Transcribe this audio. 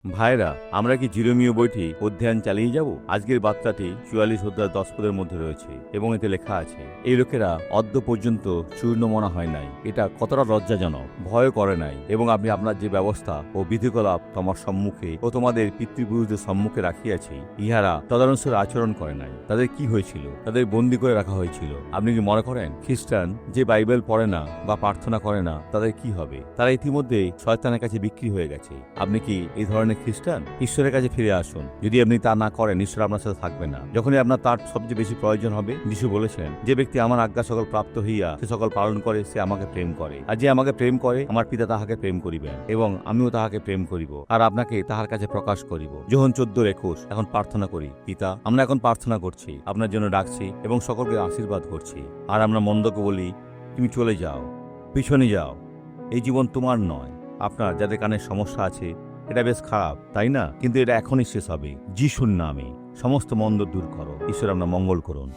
ভাইরা, আমরা কি জিরোমীয় বইটি অধ্যয়ন চালিয়ে যাব? আজকের বার্তাটি 44 অধ্যায় 10 পদের মধ্যে রয়েছে এবং এতে লেখা আছে, এই লোকেরা অদ্য পর্যন্ত চূর্ণ মনা হয় নাই। এটা কতটা লজ্জাজনক, ভয় করে নাই, এবং আপনি আপনার যে ব্যবস্থা ও বিধিকলাপ তোমার সম্মুখে ও তোমাদের পিতৃপুরুষদের সম্মুখে রাখিয়াছি, ইহারা তদনুসারে আচরণ করে নাই। তাদের কি হয়েছিল? তাদের বন্দী করে রাখা হয়েছিল। আপনি কি মনে করেন খ্রিস্টান যে বাইবেল পড়ে না বা প্রার্থনা করে না তাদের কি হবে? তারা ইতিমধ্যে শয়তানের কাছে বিক্রি হয়ে গেছে। আপনি কি এই ধরনের খ্রিস্টান? ঈশ্বরের কাছে ফিরে আসুন। যদি আপনি তা না করেন, ঈশ্বর আপনার সাথে থাকবে না। যখনই আপনার তার সবচেয়ে বেশি প্রয়োজন হবে, যিশু বলেছেন, যে ব্যক্তি আমার আজ্ঞা সকল প্রাপ্ত হইয়া সে সকল পালন করে, সে আমাকে প্রেম করে। আর যে আমাকে প্রেম করে, আমার পিতা তাহাকে প্রেম করিবেন, এবং আমিও তাহাকে প্রেম করিব, আর আপনাকে তাহার কাছে প্রকাশ করিব। যোহন 14:21। এখন প্রার্থনা করি। পিতা, আমরা এখন প্রার্থনা করছি, আপনার জন্য ডাকছি এবং সকলকে আশীর্বাদ করছি। আর আমরা মন্দকে বলি, তুমি চলে যাও, পিছনে যাও, এই জীবন তোমার নয়। আপনার যাদের কানের সমস্যা আছে, এটা বেশ খারাপ, তাই না? কিন্তু এটা এখনই শেষ হবে। যিশুর নামে সমস্ত মন্দ দূর করো। ঈশ্বর আপনার মঙ্গল করুন।